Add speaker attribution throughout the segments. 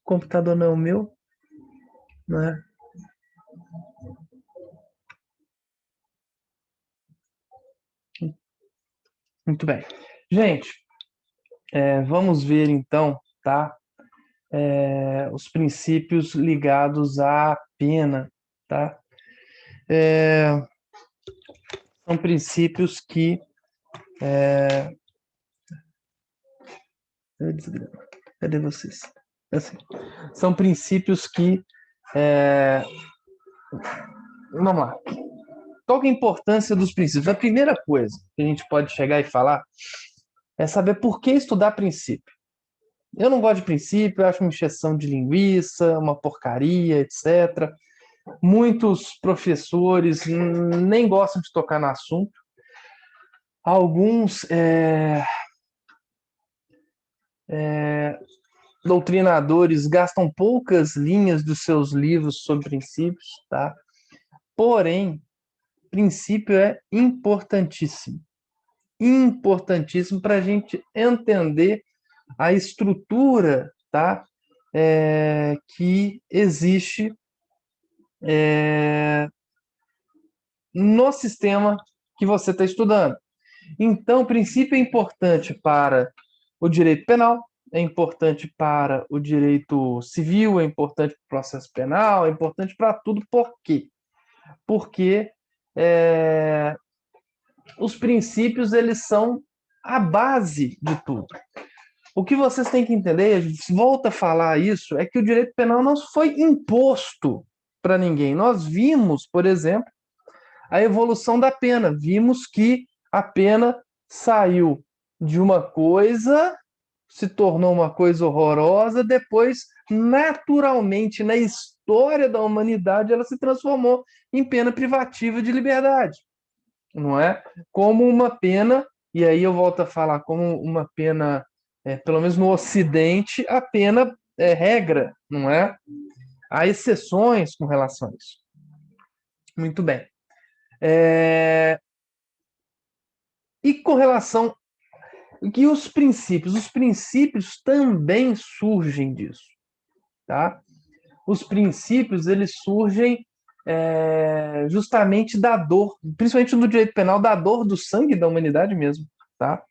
Speaker 1: computador não é o meu, né? Muito bem. Gente, vamos ver então, tá? Os princípios ligados à pena, tá? São princípios que... Cadê vocês? Assim, são princípios que... Vamos lá. Qual que é a importância dos princípios? A primeira coisa que a gente pode chegar e falar é saber por que estudar princípio. Eu não gosto de princípio, eu acho uma encheção de linguiça, uma porcaria, etc. Muitos professores nem gostam de tocar no assunto. Alguns doutrinadores gastam poucas linhas dos seus livros sobre princípios, tá? Porém, princípio é importantíssimo. Importantíssimo para a gente entender a estrutura, tá? Que existe no sistema que você está estudando. Então, o princípio é importante para o direito penal, é importante para o direito civil, é importante para o processo penal, é importante para tudo. Por quê? Porque os princípios, eles são a base de tudo. O que vocês têm que entender, a gente volta a falar isso, é que o direito penal não foi imposto para ninguém. Nós vimos, por exemplo, a evolução da pena. Vimos que a pena saiu de uma coisa, se tornou uma coisa horrorosa, depois, naturalmente, na história da humanidade, ela se transformou em pena privativa de liberdade, não é? Como uma pena, e aí eu volto a falar, como uma pena, pelo menos no Ocidente, a pena é regra, não é? Há exceções com relação a isso. Muito bem. E com relação que os princípios também surgem disso, tá? Os princípios, eles surgem justamente da dor, principalmente no direito penal, da dor do sangue da humanidade mesmo, tá?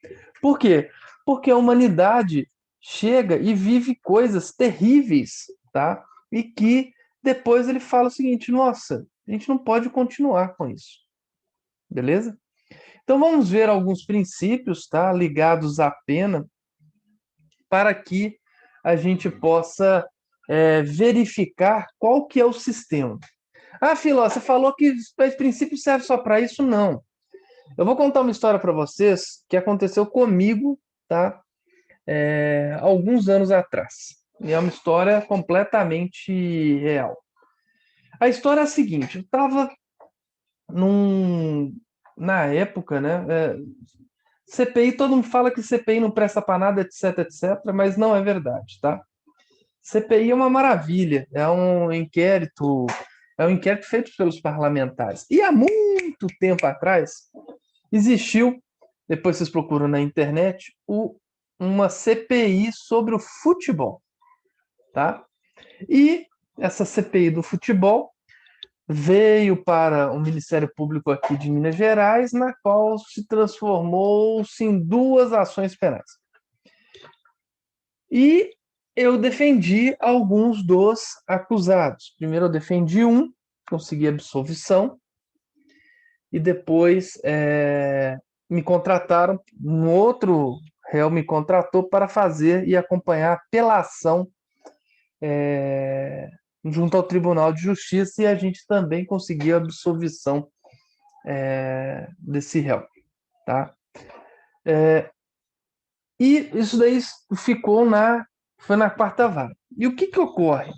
Speaker 1: Por quê? Porque a humanidade chega e vive coisas terríveis, tá? E que depois ele fala o seguinte: nossa, a gente não pode continuar com isso, beleza? Então vamos ver alguns princípios, tá, ligados à pena, para que a gente possa verificar qual que é o sistema. Ah, Filó, você falou que esse princípio serve só para isso? Não. Eu vou contar uma história para vocês que aconteceu comigo, tá? Alguns anos atrás. E é uma história completamente real. A história é a seguinte: eu estava na época, né? CPI, todo mundo fala que CPI não presta para nada, etc, etc, mas não é verdade, tá? CPI é uma maravilha, é um inquérito feito pelos parlamentares. E há muito tempo atrás existiu, depois vocês procuram na internet, uma CPI sobre o futebol, tá? E essa CPI do futebol veio para o Ministério Público aqui de Minas Gerais, na qual se transformou-se em duas ações penais. E eu defendi alguns dos acusados. Primeiro eu defendi um, consegui absolvição, e depois me contrataram, um outro réu me contratou para fazer e acompanhar a apelação junto ao Tribunal de Justiça, e a gente também conseguiu a absolvição desse réu, tá? E isso daí foi na quarta vara. E o que ocorre?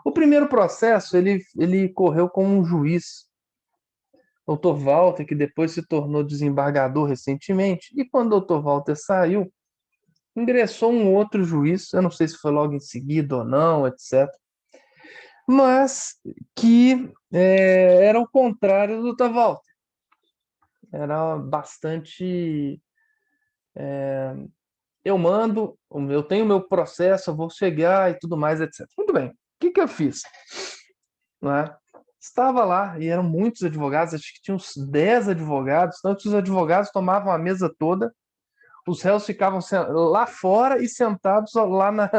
Speaker 1: O primeiro processo, ele correu com um juiz, Dr. Walter, que depois se tornou desembargador recentemente, e quando o Dr. Walter saiu, ingressou um outro juiz, eu não sei se foi logo em seguida ou não, etc., mas que era o contrário do Dr. Walter. Era bastante eu mando, eu tenho meu processo, eu vou chegar e tudo mais, etc. Muito bem. O que que eu fiz? Não é? Estava lá, e eram muitos advogados, acho que tinha uns 10 advogados, tanto os advogados tomavam a mesa toda, os réus ficavam lá fora e sentados lá na,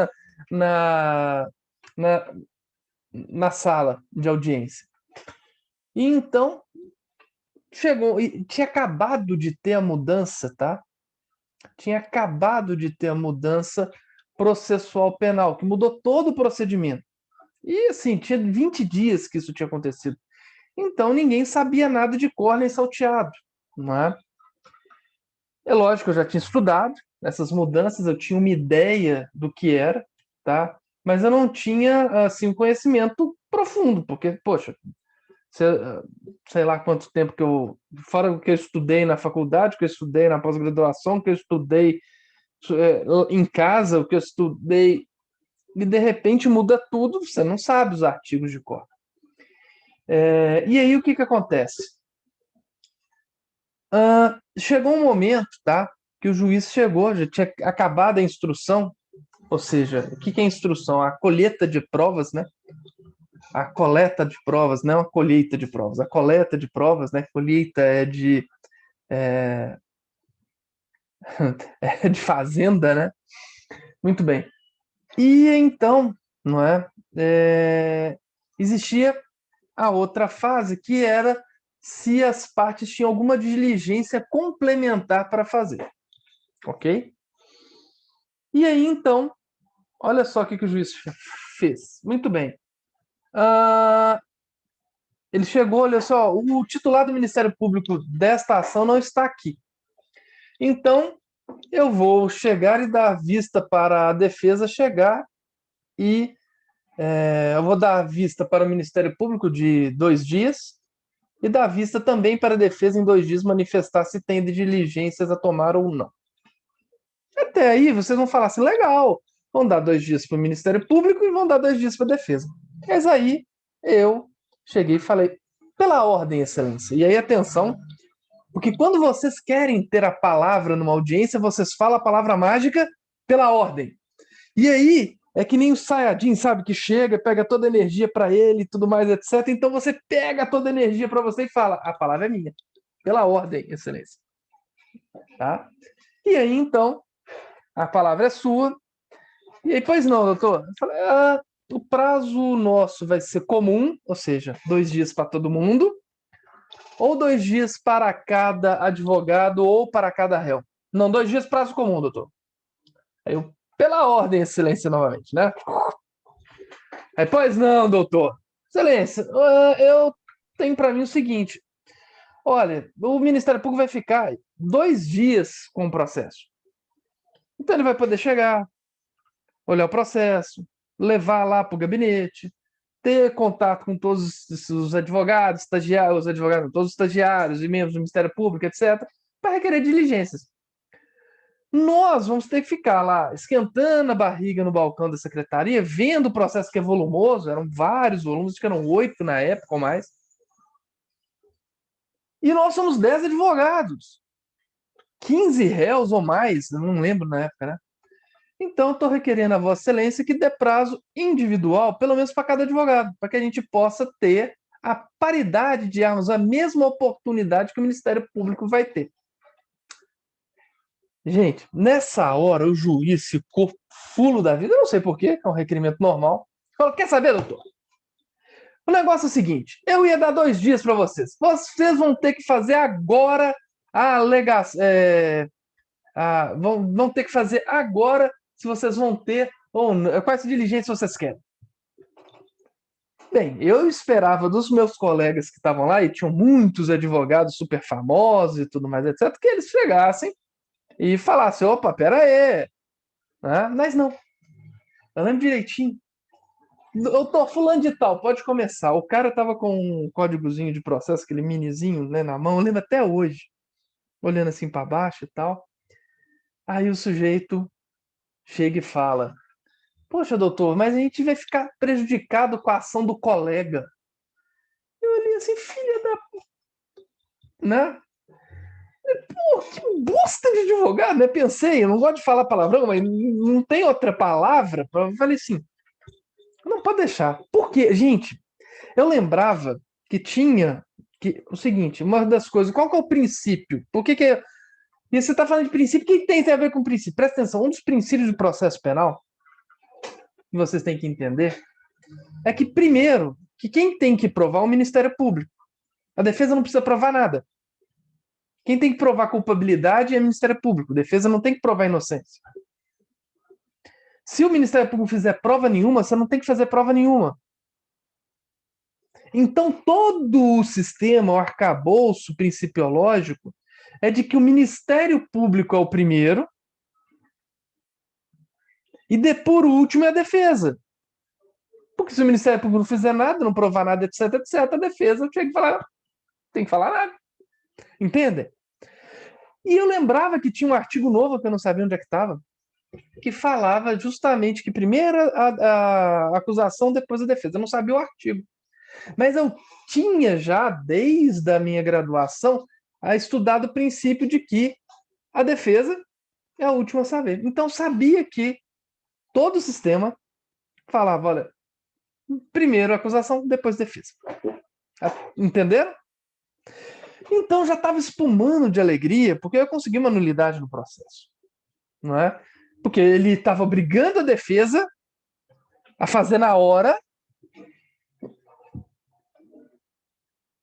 Speaker 1: na, na sala de audiência. E então chegou, e tinha acabado de ter a mudança, tá? Tinha acabado de ter a mudança processual penal, que mudou todo o procedimento. E assim, tinha 20 dias que isso tinha acontecido. Então ninguém sabia nada de cor nem salteado, não é? É lógico, eu já tinha estudado essas mudanças, eu tinha uma ideia do que era, tá? Mas eu não tinha assim um conhecimento profundo, porque, poxa, sei lá quanto tempo que eu, fora o que eu estudei na faculdade, o que eu estudei na pós-graduação, o que eu estudei em casa, o que eu estudei, e de repente muda tudo, você não sabe os artigos de cor. E aí o que que acontece? Chegou um momento, tá? Que o juiz chegou, já tinha acabado a instrução, ou seja, o que que é instrução? A colheita de provas, né? A coleta de provas, não a colheita de provas, a coleta de provas, né? Colheita é de fazenda, né? Muito bem. E então, não é? Existia a outra fase que era se as partes tinham alguma diligência complementar para fazer, ok? E aí então, olha só o que que o juiz fez. Muito bem. Ah, ele chegou, olha só, o titular do Ministério Público desta ação não está aqui. Então, eu vou chegar e dar vista para a defesa chegar e eu vou dar vista para o Ministério Público de 2 dias e dar vista também para a defesa em 2 dias manifestar se tem diligências a tomar ou não. Até aí, vocês vão falar assim, legal, vão dar 2 dias para o Ministério Público e vão dar 2 dias para a defesa. Mas aí, eu cheguei e falei, pela ordem, excelência. E aí, atenção, porque quando vocês querem ter a palavra numa audiência, vocês falam a palavra mágica pela ordem. E aí, é que nem o Sayajin, sabe? Que chega, pega toda a energia para ele e tudo mais, etc. Então você pega toda a energia para você e fala: a palavra é minha. Pela ordem, excelência. Tá? E aí, então, a palavra é sua. E aí, pois não, doutor? Eu falei, o prazo nosso vai ser comum, ou seja, 2 dias para todo mundo, ou 2 dias para cada advogado ou para cada réu. Não, 2 dias prazo comum, doutor. Aí eu, pela ordem, excelência, novamente, né? Aí, pois não, doutor. Excelência, eu tenho para mim o seguinte: olha, o Ministério Público vai ficar 2 dias com o processo. Então ele vai poder chegar, olhar o processo, levar lá para o gabinete, ter contato com todos os advogados, estagiários, todos os estagiários e membros do Ministério Público, etc., para requerer diligências. Nós vamos ter que ficar lá esquentando a barriga no balcão da secretaria, vendo o processo que é volumoso, eram vários volumes, acho que eram 8 na época ou mais. E nós somos 10 advogados, 15 réus ou mais, eu não lembro na época, né? Então, estou requerendo a Vossa Excelência que dê prazo individual, pelo menos para cada advogado, para que a gente possa ter a paridade de armas, a mesma oportunidade que o Ministério Público vai ter. Gente, nessa hora o juiz ficou fulo da vida, eu não sei porquê, é um requerimento normal. Falou: quer saber, doutor? O negócio é o seguinte: eu ia dar 2 dias para vocês. Vocês vão ter que fazer agora a alegação. Vão ter que fazer agora se vocês vão ter ou não, quais diligências vocês querem. Bem, eu esperava dos meus colegas que estavam lá, e tinham muitos advogados super famosos e tudo mais, etc., que eles chegassem e falassem: opa, pera aí. Né? Mas não. Eu lembro direitinho. Eu tô fulano de tal, pode começar. O cara tava com um códigozinho de processo, aquele minizinho, né, na mão, eu lembro até hoje, olhando assim para baixo e tal. Aí o sujeito chega e fala: poxa, doutor, mas a gente vai ficar prejudicado com a ação do colega. Eu olhei assim, filha da. Né? Pô, que bosta de advogado, né? Pensei, eu não gosto de falar palavrão, mas não tem outra palavra. Eu falei assim, não pode deixar. Por quê? Gente, eu lembrava que tinha o seguinte, uma das coisas, qual que é o princípio? Por que que é, e você está falando de princípio, o que tem a ver com princípio? Presta atenção, um dos princípios do processo penal que vocês têm que entender é que, primeiro, que quem tem que provar é o Ministério Público. A defesa não precisa provar nada. Quem tem que provar culpabilidade é o Ministério Público. A defesa não tem que provar inocência. Se o Ministério Público fizer prova nenhuma, você não tem que fazer prova nenhuma. Então, todo o sistema, o arcabouço principiológico, é de que o Ministério Público é o primeiro e, por último, é a defesa. Porque se o Ministério Público não fizer nada, não provar nada, etc, etc, a defesa tem que falar nada. Entende? E eu lembrava que tinha um artigo novo, que eu não sabia onde é que estava, que falava justamente que primeiro a acusação, depois a defesa. Eu não sabia o artigo. Mas eu tinha já, desde a minha graduação, estudado o princípio de que a defesa é a última a saber. Então, sabia que todo o sistema falava, olha, primeiro a acusação, depois a defesa. Entenderam? Então, já estava espumando de alegria, porque eu consegui uma nulidade no processo. Não é? Porque ele estava obrigando a defesa a fazer na hora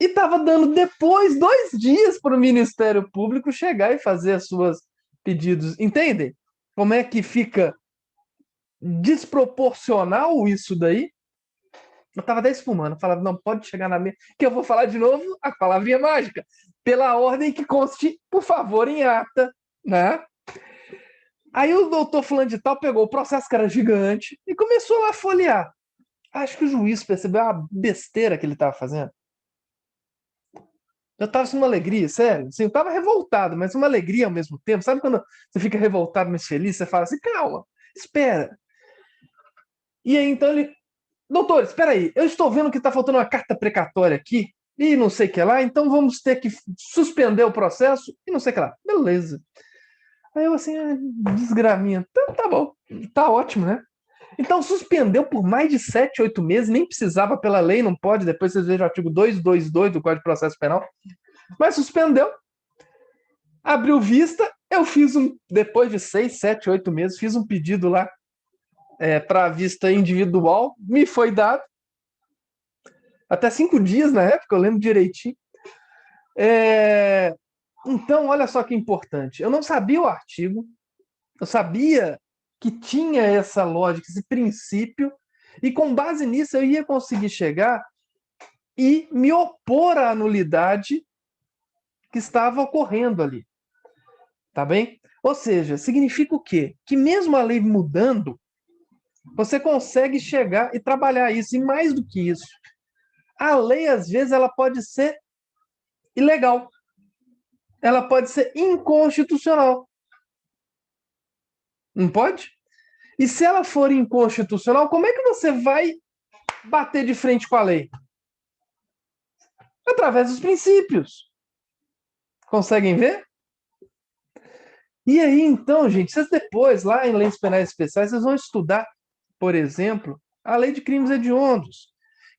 Speaker 1: e estava dando depois 2 dias para o Ministério Público chegar e fazer as suas pedidos. Entendem? Como é que fica desproporcional isso daí? Eu estava até espumando, falava, não pode chegar na minha. Que eu vou falar de novo a palavrinha mágica. Pela ordem que conste, por favor, em ata, né? Aí o doutor fulano de tal pegou o processo, que era gigante, e começou lá a folhear. Acho que o juiz percebeu a besteira que ele estava fazendo. Eu estava assim, uma alegria, sério. Assim, eu estava revoltado, mas uma alegria ao mesmo tempo. Sabe quando você fica revoltado, mas feliz? Você fala assim, calma, espera. E aí, então, ele... Doutor, espera aí. Eu estou vendo que está faltando uma carta precatória aqui, e não sei o que lá, então vamos ter que suspender o processo, e não sei o que lá. Beleza. Aí eu assim, desgraminha. Tá bom, tá ótimo, né? Então suspendeu por mais de 7, 8 meses, nem precisava pela lei, não pode, depois vocês vejam o artigo 222 do Código de Processo Penal, mas suspendeu, abriu vista, eu fiz depois de 6, 7, 8 meses, fiz um pedido lá para vista individual, me foi dado, até 5 dias na época, eu lembro direitinho. Então, olha só que importante, eu não sabia o artigo, eu sabia que tinha essa lógica, esse princípio, e com base nisso eu ia conseguir chegar e me opor à nulidade que estava ocorrendo ali. Tá bem? Ou seja, significa o quê? Que mesmo a lei mudando, você consegue chegar e trabalhar isso. E mais do que isso, a lei, às vezes, ela pode ser ilegal. Ela pode ser inconstitucional. Não pode? E se ela for inconstitucional, como é que você vai bater de frente com a lei? Através dos princípios. Conseguem ver? E aí, então, gente, vocês depois, lá em leis penais especiais, vocês vão estudar, por exemplo, a lei de crimes hediondos,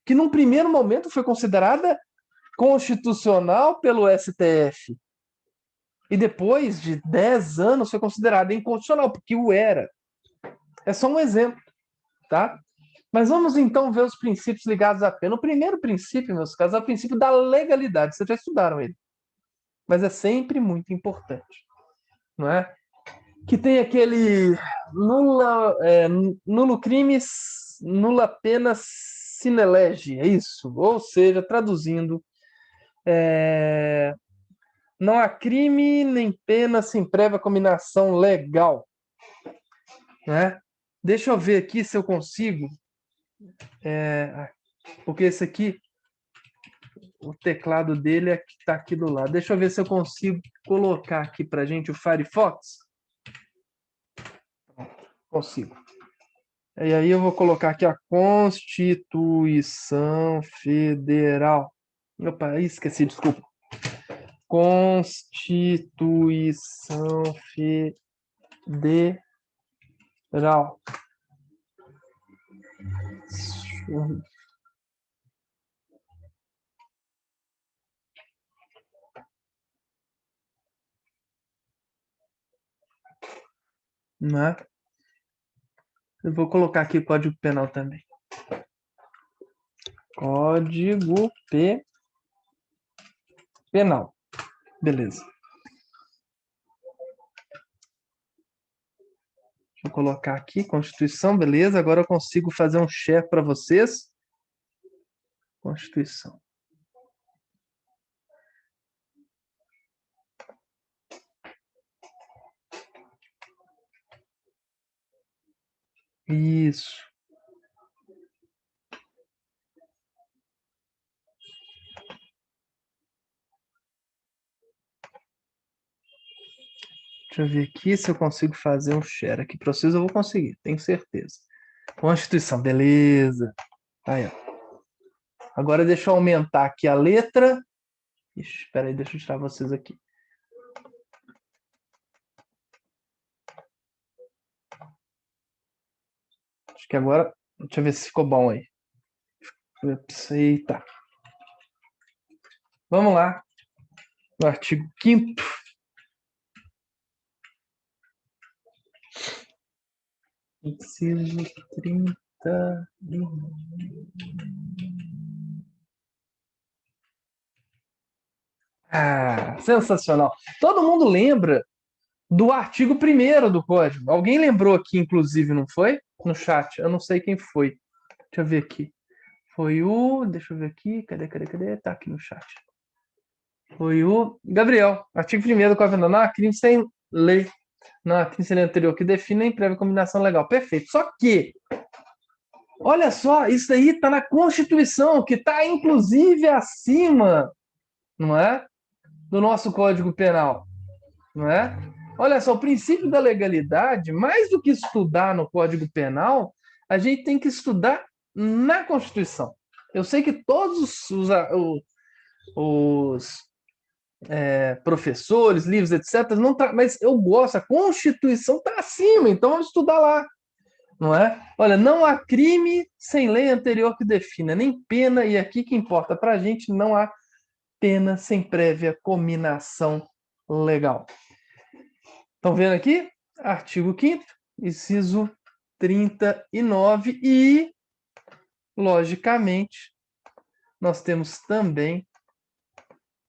Speaker 1: que num primeiro momento foi considerada constitucional pelo STF. E depois de 10 anos foi considerada inconstitucional, porque o era. É só um exemplo, tá? Mas vamos então ver os princípios ligados à pena. O primeiro princípio, meus caros, é o princípio da legalidade. Vocês já estudaram ele. Mas é sempre muito importante, não é? Que tem aquele nulo crimes, nula pena sine lege, é isso? Ou seja, traduzindo, não há crime nem pena sem prévia combinação legal, né? Deixa eu ver aqui se eu consigo, porque esse aqui, o teclado dele está aqui do lado. Deixa eu ver se eu consigo colocar aqui para gente o Firefox. Consigo. E aí eu vou colocar aqui a Constituição Federal. Opa, esqueci, desculpa. Constituição Federal. Né? Eu vou colocar aqui o Código Penal também. Código Penal. Beleza. Deixa eu colocar aqui, Constituição, beleza. Agora eu consigo fazer um share para vocês. Constituição. Isso. Deixa eu ver aqui se eu consigo fazer um share aqui para vocês. Eu vou conseguir, tenho certeza. Constituição, beleza. Aí, ó. Agora deixa eu aumentar aqui a letra. Ixi, espera aí, deixa eu tirar vocês aqui. Acho que agora... Deixa eu ver se ficou bom aí. Eita. Vamos lá. No artigo 5º. Inciso 30. Ah, sensacional. Todo mundo lembra do artigo 1º do Código. Alguém lembrou aqui, inclusive, não foi? No chat. Eu não sei quem foi. Deixa eu ver aqui. Foi o... Deixa eu ver aqui. Cadê? Tá aqui no chat. Foi o Gabriel. Artigo 1º do Código Penal. Não há crime sem lei. Não há crime sem lei anterior que define em prévia combinação legal. Perfeito. Só que, olha só, isso aí está na Constituição, que está inclusive acima, não é? Do nosso Código Penal. Não é? Olha só, o princípio da legalidade, mais do que estudar no Código Penal, a gente tem que estudar na Constituição. Eu sei que todos os professores, livros, etc., não tá, mas eu gosto, a Constituição está acima, então vamos estudar lá. Não é? Olha, não há crime sem lei anterior que defina, nem pena, e aqui que importa para a gente, não há pena sem prévia cominação legal. Estão vendo aqui? Artigo 5º, inciso 39, e, logicamente, nós temos também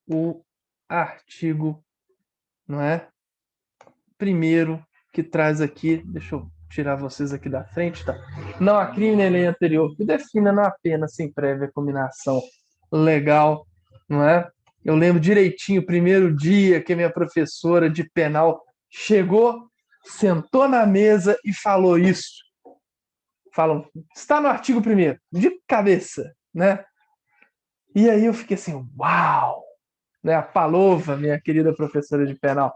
Speaker 1: o artigo, não é? 1º, que traz aqui, deixa eu tirar vocês aqui da frente, tá? Não há crime nem lei anterior que defina, não há pena sem prévia combinação legal, não é? Eu lembro direitinho o primeiro dia que a minha professora de penal chegou, sentou na mesa e falou isso. Falam, está no artigo 1º, de cabeça, né? E aí eu fiquei assim, uau! Né? A Palova, minha querida professora de penal,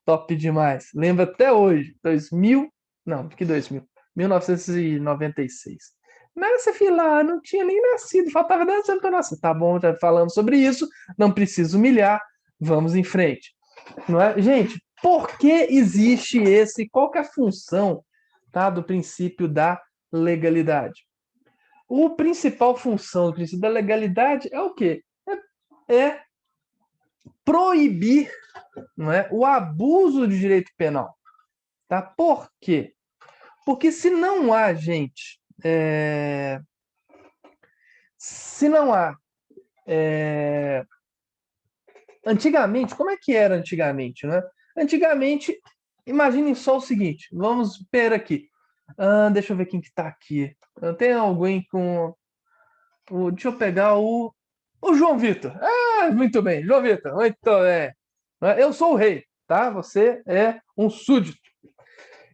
Speaker 1: top demais. Lembro até hoje, 1996. Nessa fila, não tinha nem nascido, faltava 10 anos para nascer. Tá bom, já falando sobre isso, não preciso humilhar, vamos em frente. Não é? Gente, por que existe esse, qual que é a função, tá, do princípio da legalidade? A principal função do princípio da legalidade é o quê? É proibir, não é, o abuso de direito penal. Tá? Por quê? Porque se não há, gente, se não há... Antigamente, como é que era antigamente, né? Antigamente, imaginem só o seguinte, vamos ver aqui. Deixa eu ver quem que tá aqui. Tem alguém com... deixa eu pegar o João Vitor. Muito bem, João Vitor, muito bem. Eu sou o rei, tá? Você é um súdito.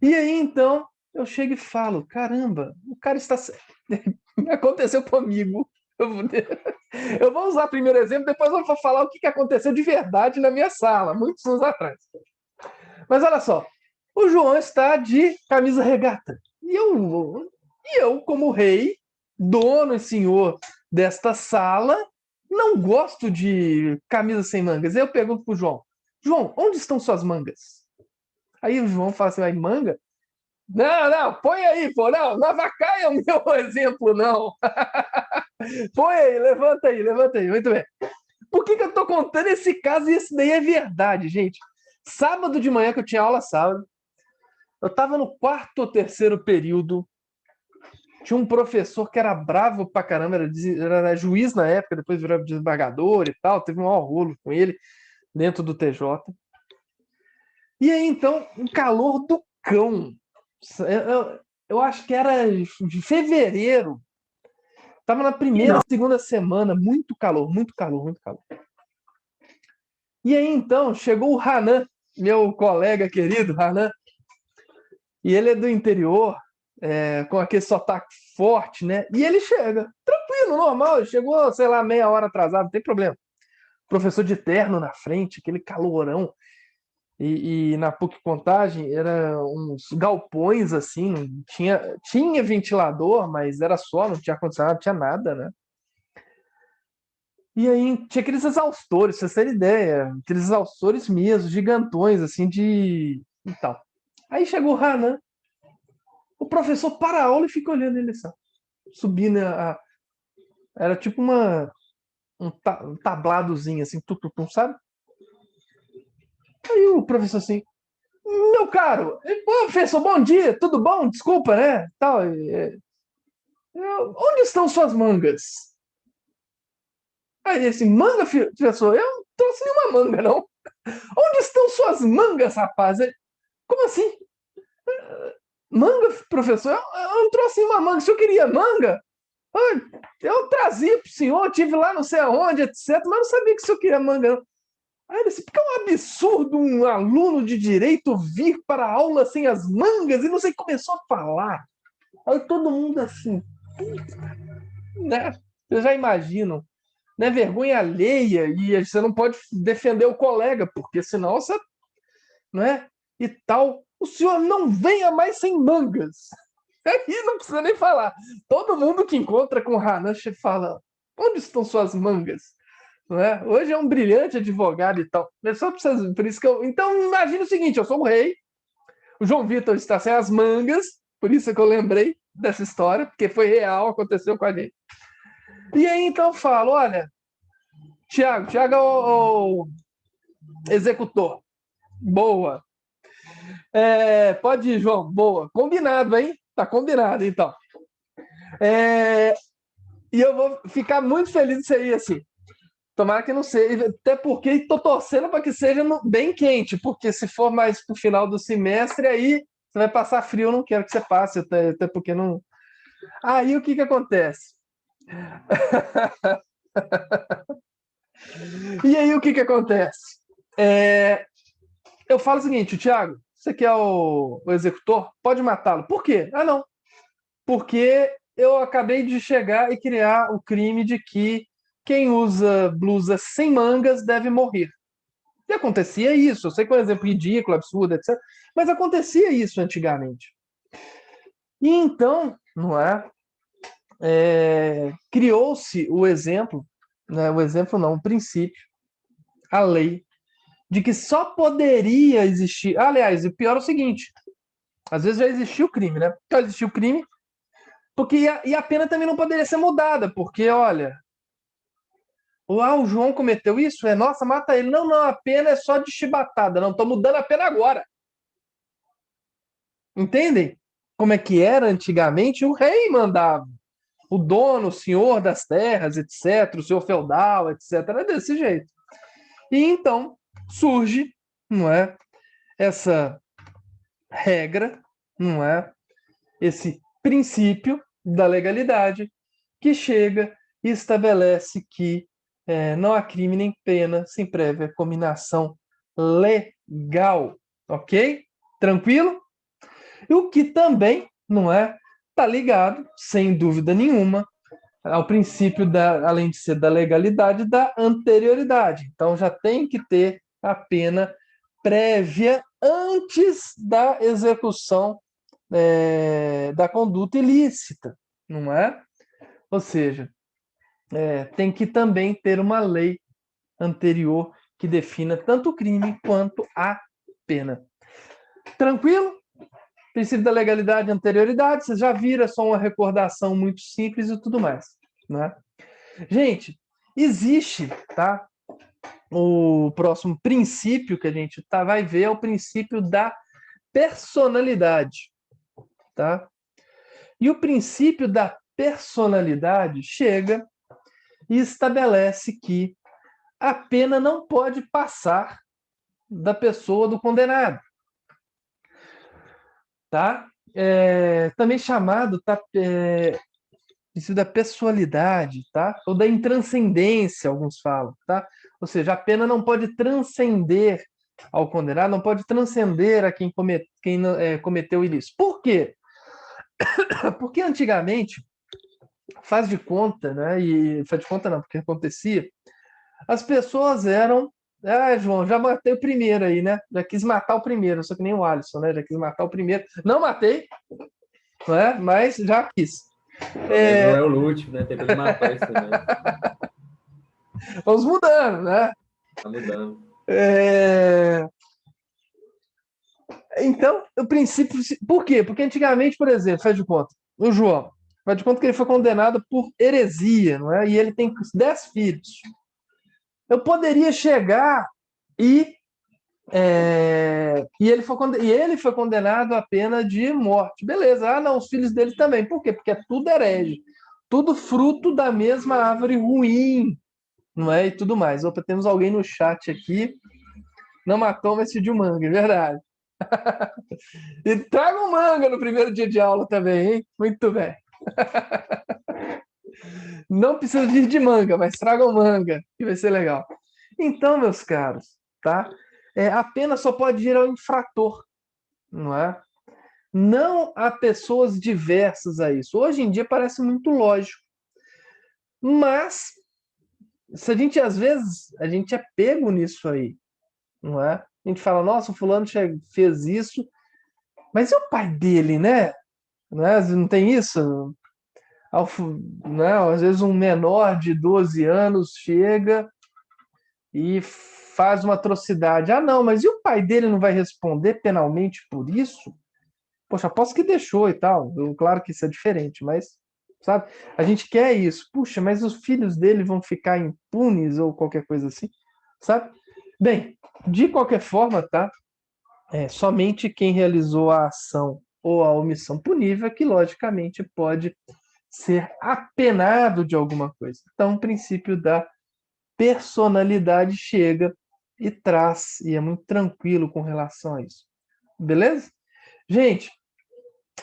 Speaker 1: E aí, então, eu chego e falo, caramba, o cara está... Aconteceu comigo. Eu vou usar o primeiro exemplo, depois eu vou falar o que aconteceu de verdade na minha sala, muitos anos atrás. Mas olha só, o João está de camisa regata. E eu como rei, dono e senhor desta sala, não gosto de camisa sem mangas. Aí eu pergunto pro João, João, onde estão suas mangas? Aí o João fala assim, vai, manga? Não, não, põe aí, pô, não avacalha o meu exemplo, não. Põe aí, levanta aí, muito bem. Por que eu tô contando esse caso e esse daí é verdade, gente? Sábado de manhã que eu tinha aula sábado, eu tava no quarto ou terceiro período, tinha um professor que era bravo pra caramba, era juiz na época, depois virou desembargador e tal, teve um maior rolo com ele dentro do TJ. E aí, então, um calor do cão. Eu acho que era de fevereiro. Tava na primeira, segunda semana, muito calor, muito calor, muito calor. E aí, então, chegou o Hanan, meu colega querido, Hanan, e ele é do interior, com aquele sotaque forte, né? E ele chega, tranquilo, normal, ele chegou, sei lá, meia hora atrasado, não tem problema. Professor de terno na frente, aquele calorão. E na PUC Contagem eram uns galpões assim, não tinha ventilador, mas era só, não tinha ar-condicionado, não tinha nada, né? E aí tinha aqueles exaustores, pra vocês terem ideia, aqueles exaustores mesmo, gigantões, assim, de. E tal. Aí chegou o Hanan, o professor para a aula e fica olhando ele assim, subindo era tipo um tabladozinho assim, sabe? Aí o professor assim, meu caro, professor, bom dia, tudo bom? Desculpa, né? Tal, onde estão suas mangas? Aí assim, manga, professor? Eu não trouxe nenhuma manga, não. Onde estão suas mangas, rapaz? Como assim? Manga, professor? Eu não trouxe nenhuma manga. O senhor queria manga? Eu trazia pro senhor, tive lá não sei aonde, etc. Mas não sabia que o senhor queria manga, não. Aí ele disse, porque é um absurdo um aluno de direito vir para a aula sem as mangas e não sei, começou a falar. Aí todo mundo assim, né? Vocês já imaginam, né? Vergonha alheia e você não pode defender o colega, porque senão você, não é? E tal, o senhor não venha mais sem mangas. Aí não precisa nem falar. Todo mundo que encontra com o Hanashi fala: onde estão suas mangas? Não é? Hoje é um brilhante advogado e tal. É só por isso que eu. Então, imagine o seguinte: eu sou o rei, o João Vitor está sem as mangas, por isso que eu lembrei dessa história, porque foi real, aconteceu com a gente. E aí então eu falo: olha, Tiago é o executor. Boa. Pode ir, João. Boa. Combinado, hein? Tá combinado, então. E eu vou ficar muito feliz de ser assim. Tomara que não seja, até porque estou torcendo para que seja bem quente, porque se for mais pro final do semestre, aí você vai passar frio, eu não quero que você passe, até porque não. Aí o que que acontece? E aí o que que acontece? Eu falo o seguinte, Thiago, você que é o executor, pode matá-lo. Por quê? Ah, não. Porque eu acabei de chegar e criar o crime de que quem usa blusa sem mangas deve morrer. E acontecia isso. Eu sei que é um exemplo ridículo, absurdo, etc. Mas acontecia isso antigamente. E então, não é? Criou-se o exemplo, né? O exemplo não, o princípio, a lei, de que só poderia existir. Aliás, o pior é o seguinte: às vezes já existiu o crime, né? Já existiu o crime, porque e a pena também não poderia ser mudada, porque, olha, o João cometeu isso? Nossa, mata ele. Não, não, a pena é só de chibatada. Não, estou mudando a pena agora. Entendem? Como é que era antigamente? O rei mandava. O dono, o senhor das terras, etc., o senhor feudal, etc., era desse jeito. E então surge, não é, essa regra, não é, esse princípio da legalidade que chega e estabelece que não há crime nem pena sem prévia combinação legal, ok? Tranquilo? E o que também, não é, está ligado, sem dúvida nenhuma, ao princípio além de ser da legalidade, da anterioridade. Então já tem que ter a pena prévia antes da execução da conduta ilícita, não é? Ou seja, tem que também ter uma lei anterior que defina tanto o crime quanto a pena. Tranquilo? Princípio da legalidade e anterioridade, vocês já viram, é só uma recordação muito simples e tudo mais, né? Gente, existe, tá? O próximo princípio que a gente vai ver é o princípio da personalidade, tá? E o princípio da personalidade chega e estabelece que a pena não pode passar da pessoa do condenado, tá? Também chamado, tá? Princípio da pessoalidade, tá? Ou da intranscendência, alguns falam, tá? Ou seja, a pena não pode transcender ao condenado, não pode transcender a quem cometeu o ilícito. Por quê? Porque antigamente, faz de conta, né? E faz de conta não, porque acontecia, as pessoas eram. Ah, João, já matei o primeiro aí, né? Já quis matar o primeiro, só que nem o Alisson, né? Já quis matar o primeiro. Não matei, né? Mas já quis.
Speaker 2: Pelo menos não é o último, né? Tem pra ele matar isso também.
Speaker 1: Vamos mudando, né?
Speaker 2: Tá mudando.
Speaker 1: Então, o princípio. Por quê? Porque antigamente, por exemplo, faz de conta, o João, faz de conta que ele foi condenado por heresia, não é? E ele tem 10 filhos. Eu poderia chegar e. E ele foi condenado à pena de morte. Beleza. Ah, não, os filhos dele também. Por quê? Porque é tudo herege. Tudo fruto da mesma árvore ruim, não é? E tudo mais. Opa, temos alguém no chat aqui. Não matou, mas pediu manga, é verdade. E traga um manga no primeiro dia de aula também, hein? Muito bem. Não precisa vir de manga, mas traga um manga, que vai ser legal. Então, meus caros, tá? A pena só pode ir ao infrator, não é? Não há pessoas diversas a isso. Hoje em dia parece muito lógico. Mas, se a gente, às vezes, a gente é pego nisso aí, não é? A gente fala, nossa, o fulano fez isso, mas e o pai dele, né? Não é? Não tem isso? Né? Às vezes um menor de 12 anos chega e faz uma atrocidade. Ah, não, mas e o pai dele não vai responder penalmente por isso? Poxa, aposto que deixou e tal. Claro que isso é diferente, mas, sabe? A gente quer isso. Puxa, mas os filhos dele vão ficar impunes ou qualquer coisa assim, sabe? Bem, de qualquer forma, tá? Somente quem realizou a ação ou a omissão punível é que, logicamente, pode ser apenado de alguma coisa. Então, o princípio da personalidade chega e traz, e é muito tranquilo com relação a isso. Beleza? Gente,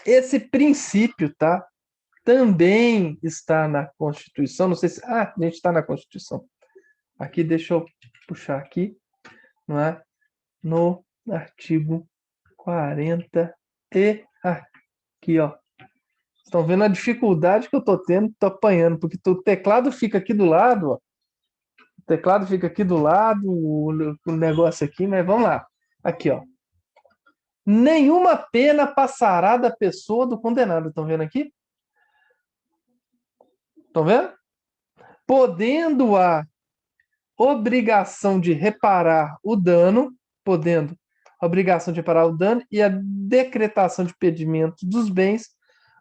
Speaker 1: esse princípio, tá? Também está na Constituição. Não sei se. Ah, a gente está na Constituição. Aqui, deixa eu puxar aqui, não é? No artigo 40 e aqui, ó. Estão vendo a dificuldade que eu tô tendo, tô apanhando, porque o teclado fica aqui do lado, ó. O teclado fica aqui do lado, o negócio aqui, mas vamos lá. Aqui, ó. Nenhuma pena passará da pessoa do condenado. Estão vendo aqui? Estão vendo? Podendo a obrigação de reparar o dano, podendo a obrigação de reparar o dano e a decretação de pedimento dos bens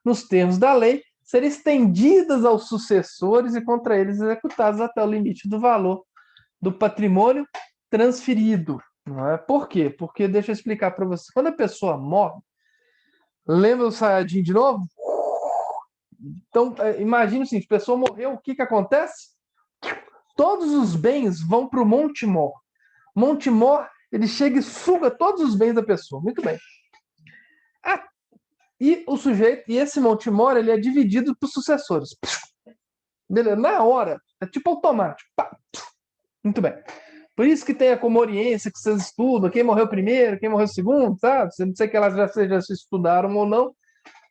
Speaker 1: nos termos da lei ser estendidas aos sucessores e contra eles executados até o limite do valor do patrimônio transferido. Não é? Por quê? Porque, deixa eu explicar para você, quando a pessoa morre, lembra do Sayajin de novo? Então, imagina o seguinte, a pessoa morreu, o que acontece? Todos os bens vão para o Monte Mor. Monte Mor, ele chega e suga todos os bens da pessoa. Muito bem. E esse Monte Mor, ele é dividido por sucessores. Beleza? Na hora, é tipo automático. Pá. Muito bem. Por isso que tem a comoriência que vocês estudam, quem morreu primeiro, quem morreu segundo, sabe? Não sei que elas já se estudaram ou não,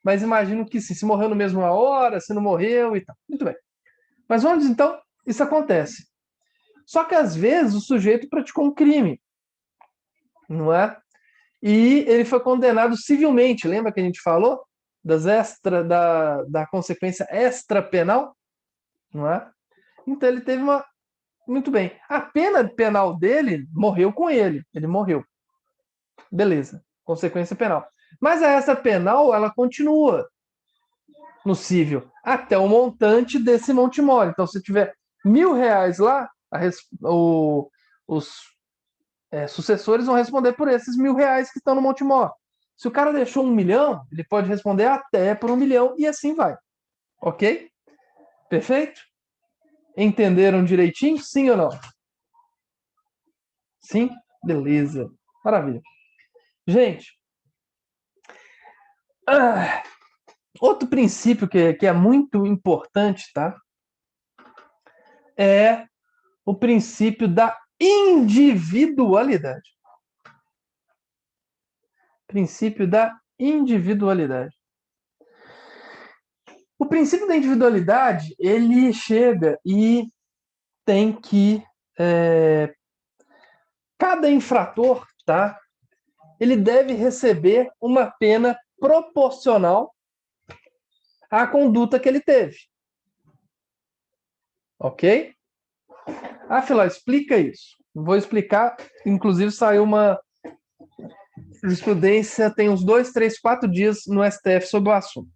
Speaker 1: mas imagino que sim, se morreu na mesma hora, se não morreu e tal. Muito bem. Mas onde então isso acontece? Só que às vezes o sujeito praticou um crime, não é? E ele foi condenado civilmente. Lembra que a gente falou da consequência extrapenal, não é? Então ele teve uma... Muito bem. A pena penal dele morreu com ele. Ele morreu. Beleza. Consequência penal. Mas essa penal, ela continua no cível até o montante desse monte mole. Então, se tiver R$ 1.000 lá, os sucessores vão responder por esses R$ 1.000 que estão no monte mole. Se o cara deixou 1 milhão, ele pode responder até por 1 milhão e assim vai. Ok? Perfeito? Entenderam direitinho? Sim ou não? Sim? Beleza. Maravilha. Gente, outro princípio que é muito importante, tá? É o princípio da individualidade. Princípio da individualidade. O princípio da individualidade, ele chega e tem que... cada infrator, tá? Ele deve receber uma pena proporcional à conduta que ele teve. Ok? Filó, explica isso. Vou explicar. Inclusive, saiu uma jurisprudência tem uns 2, 3, 4 dias no STF sobre o assunto.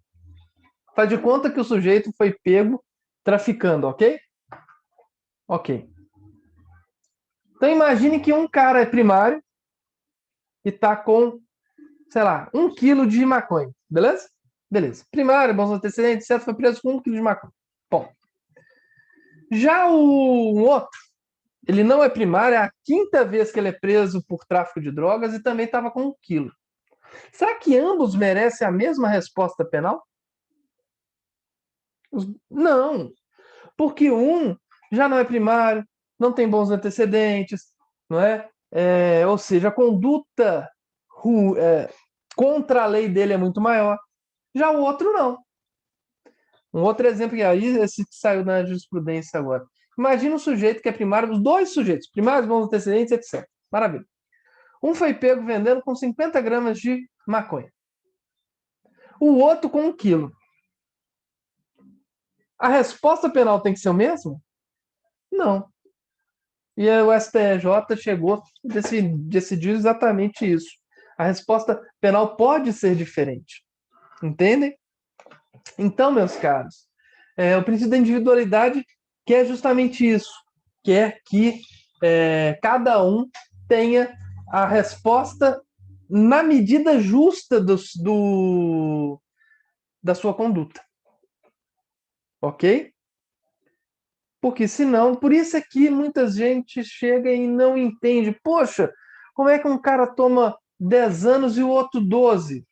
Speaker 1: Faz de conta que o sujeito foi pego traficando, ok? Ok. Então, imagine que um cara é primário e tá com, sei lá, 1 quilo de maconha. Beleza? Beleza. Primário, bons antecedentes, certo? Foi preso com 1 quilo de maconha. Bom. Já o outro, ele não é primário, é a 5ª vez que ele é preso por tráfico de drogas e também estava com 1 quilo. Será que ambos merecem a mesma resposta penal? Não, porque um já não é primário, não tem bons antecedentes, não é? Ou seja, a conduta contra a lei dele é muito maior. Já o outro não. Um outro exemplo que aí, esse que saiu na jurisprudência agora. Imagina um sujeito que é primário, os dois sujeitos, primários, bons antecedentes, etc. Maravilha. Um foi pego vendendo com 50 gramas de maconha. O outro com 1 quilo. A resposta penal tem que ser o mesmo? Não. E aí o STJ chegou e decidiu exatamente isso. A resposta penal pode ser diferente. Entendem? Então, meus caros, o princípio da individualidade quer justamente isso. Quer que cada um tenha a resposta na medida justa da sua conduta. Ok? Porque senão, por isso é que muita gente chega e não entende. Poxa, como é que um cara toma 10 anos e o outro 12?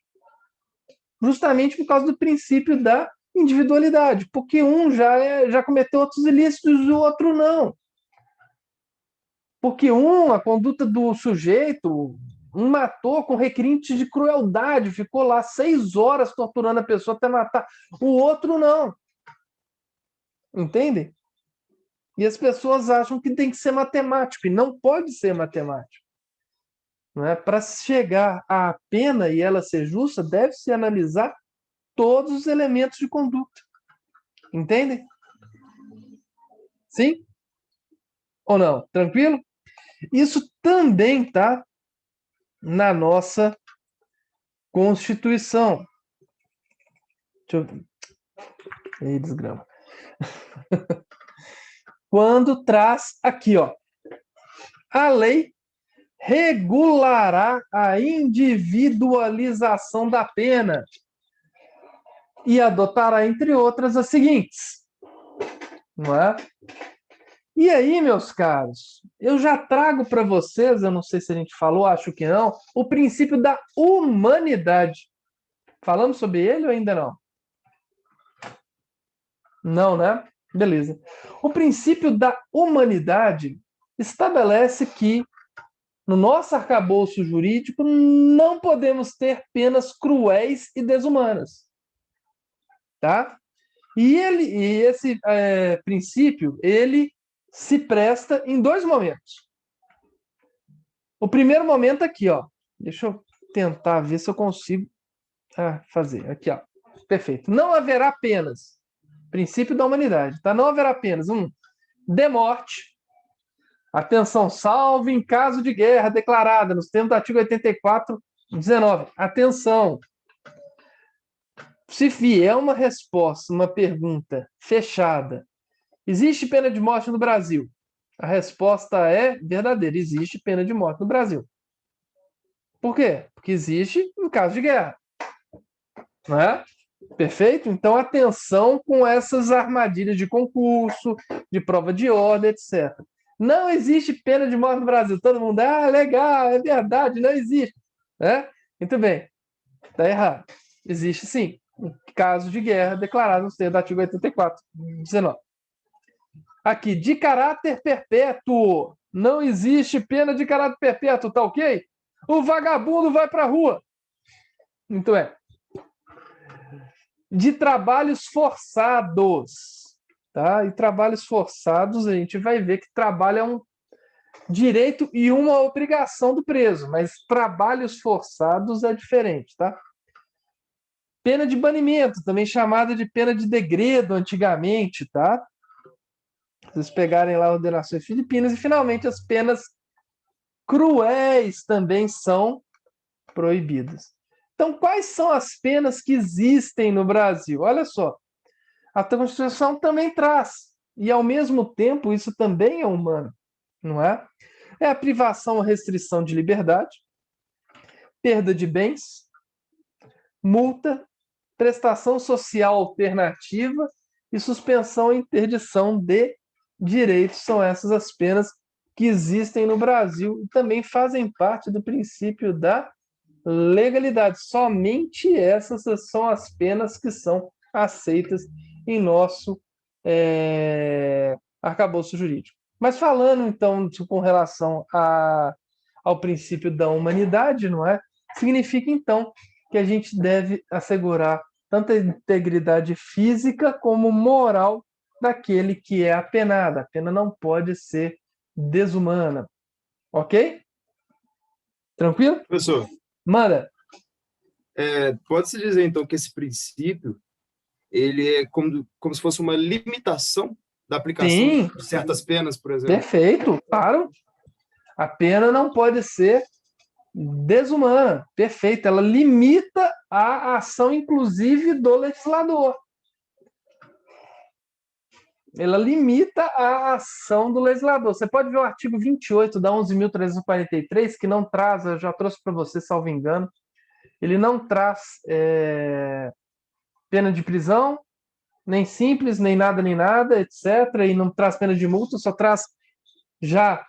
Speaker 1: Justamente por causa do princípio da individualidade. Porque um já cometeu outros ilícitos e o outro não. Porque a conduta do sujeito, um matou com requintes de crueldade, ficou lá 6 horas torturando a pessoa até matar. O outro não. Entende? E as pessoas acham que tem que ser matemático, e não pode ser matemático. Não é? Para chegar à pena e ela ser justa, deve-se analisar todos os elementos de conduta. Entendem? Sim? Ou não? Tranquilo? Isso também está na nossa Constituição. Deixa eu... Ei, desgrama. Quando traz aqui, ó, a lei regulará a individualização da pena e adotará, entre outras, as seguintes. Não é? E aí, meus caros, eu já trago para vocês, eu não sei se a gente falou, acho que não, o princípio da humanidade. Falamos sobre ele ou ainda não? Não, né? Beleza. O princípio da humanidade estabelece que no nosso arcabouço jurídico não podemos ter penas cruéis e desumanas. Tá? E esse princípio, ele se presta em 2 momentos. O primeiro momento aqui, ó. Deixa eu tentar ver se eu consigo fazer. Aqui, ó. Perfeito. Não haverá penas. Princípio da humanidade, tá? Não haverá penas. de morte. Atenção, salvo em caso de guerra declarada nos termos do artigo 84, 19. Atenção. Se vier uma resposta, uma pergunta fechada, existe pena de morte no Brasil? A resposta é verdadeira, existe pena de morte no Brasil. Por quê? Porque existe no caso de guerra. Não é? Perfeito? Então, atenção com essas armadilhas de concurso, de prova de ordem, etc. Não existe pena de morte no Brasil. Todo mundo, legal, é verdade, não existe. Muito bem. Está errado. Existe sim. Um caso de guerra declarado no termos do artigo 84, 19. Aqui, de caráter perpétuo. Não existe pena de caráter perpétuo, tá ok? O vagabundo vai para a rua. Muito bem. De trabalhos forçados. Tá? E trabalhos forçados, a gente vai ver que trabalho é um direito e uma obrigação do preso, mas trabalhos forçados é diferente, tá? Pena de banimento, também chamada de pena de degredo antigamente, tá? Vocês pegarem lá ordenações filipinas, e finalmente as penas cruéis também são proibidas. Então, quais são as penas que existem no Brasil? Olha só, a Constituição também traz, e ao mesmo tempo isso também é humano, não é? É a privação ou restrição de liberdade, perda de bens, multa, prestação social alternativa e suspensão e interdição de direitos. São essas as penas que existem no Brasil e também fazem parte do princípio da legalidade. Somente essas são as penas que são aceitas em nosso arcabouço jurídico. Mas falando, então, com relação ao princípio da humanidade, não é? Significa, então, que a gente deve assegurar tanto a integridade física como moral daquele que é apenado. A pena não pode ser desumana. Ok? Tranquilo?
Speaker 3: Professor,
Speaker 1: Manda.
Speaker 3: pode-se dizer, então, que esse princípio ele é como se fosse uma limitação da aplicação
Speaker 1: Sim,
Speaker 3: de certas penas, por exemplo?
Speaker 1: perfeito, claro. A pena não pode ser desumana, perfeito. Ela limita a ação, inclusive, do legislador. Ela limita a ação do legislador. Você pode ver o artigo 28 da 11.343, que não traz, eu já trouxe para você, salvo engano, ele não traz pena de prisão, nem simples, nem nada, etc. E não traz pena de multa, só traz já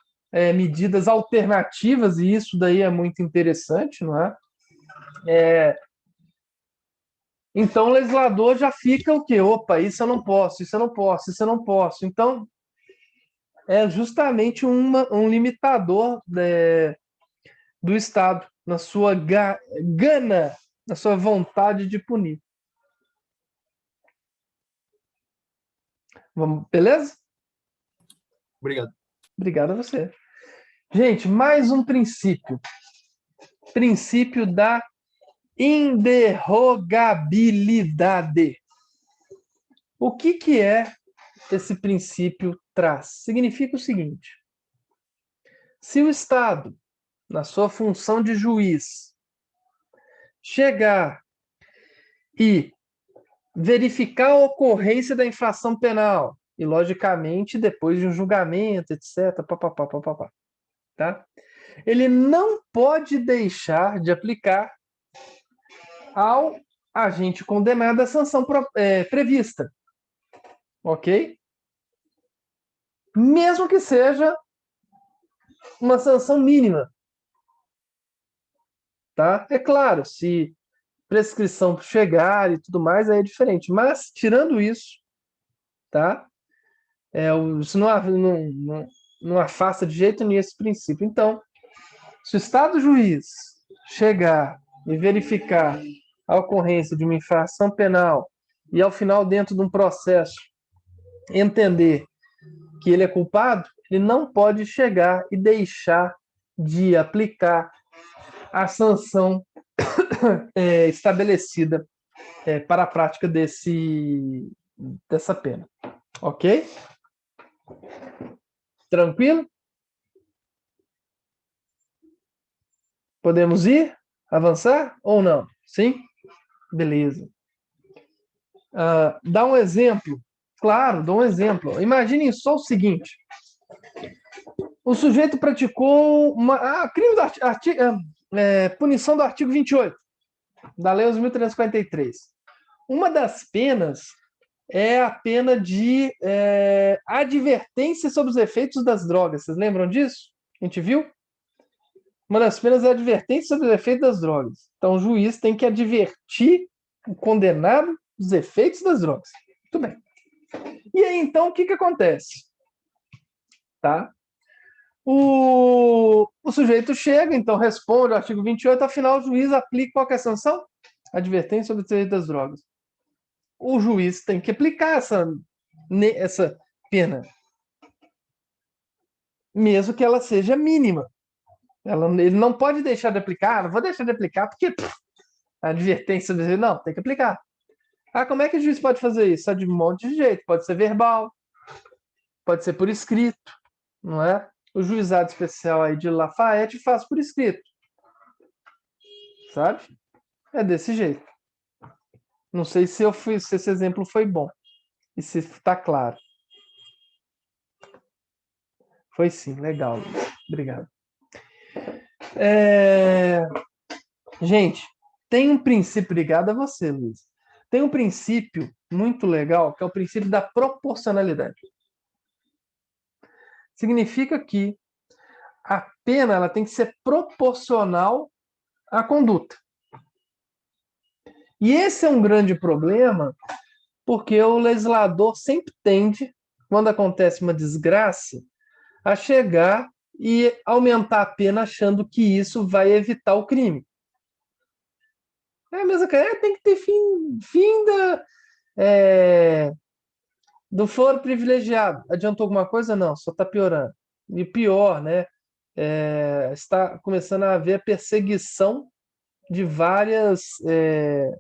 Speaker 1: medidas alternativas, e isso daí é muito interessante, não é? Então o legislador já fica o quê? Opa, isso eu não posso, isso eu não posso, isso eu não posso. Então é justamente um limitador do Estado, na sua gana, na sua vontade de punir. Vamos, beleza?
Speaker 3: Obrigado.
Speaker 1: Obrigado a você. Gente, mais um princípio. Princípio da inderrogabilidade. O que é esse princípio traz? Significa o seguinte: se o Estado, na sua função de juiz, chegar e verificar a ocorrência da infração penal, e, logicamente, depois de um julgamento, etc., tá? Ele não pode deixar de aplicar ao agente condenado a sanção prevista. Ok? Mesmo que seja uma sanção mínima. Tá? É claro, se prescrição chegar e tudo mais, aí é diferente. Mas, tirando isso, tá? Isso não afasta de jeito nenhum esse princípio. Então, se o Estado juiz chegar e verificar a ocorrência de uma infração penal e, ao final, dentro de um processo, entender que ele é culpado, ele não pode chegar e deixar de aplicar a sanção estabelecida para a prática dessa pena. Ok? Tranquilo? Podemos ir? Avançar ou não? Sim? Beleza. Dá um exemplo. Claro, dá um exemplo. Imaginem só o seguinte. O sujeito praticou crime punição do artigo 28 da Lei 11.343. Uma das penas é a pena de advertência sobre os efeitos das drogas. Vocês lembram disso? A gente viu? Uma das penas é a advertência sobre os efeitos das drogas. Então, o juiz tem que advertir o condenado dos efeitos das drogas. Muito bem. E aí, então, o que acontece? Tá? O sujeito chega, então responde o artigo 28, afinal, o juiz aplica qual que é a sanção? Advertência sobre os efeitos das drogas. O juiz tem que aplicar essa pena, mesmo que ela seja mínima. Ele não pode deixar de aplicar, não vou deixar de aplicar, porque a advertência, não, tem que aplicar. Como é que o juiz pode fazer isso? De um monte de jeito. Pode ser verbal, pode ser por escrito, não é? O juizado especial aí de Lafayette faz por escrito. Sabe? É desse jeito. Não sei se esse exemplo foi bom. E se está claro. Foi sim, legal. Obrigado. Gente, tem um princípio ligado a você, Luiz. Tem um princípio muito legal, que é o princípio da proporcionalidade. Significa que a pena ela tem que ser proporcional à conduta. E esse é um grande problema, porque o legislador sempre tende, quando acontece uma desgraça, a chegar e aumentar a pena achando que isso vai evitar o crime. É a mesma coisa, tem que ter fim do foro privilegiado. Adiantou alguma coisa? Não, só está piorando. E pior, né? Está começando a haver a perseguição de várias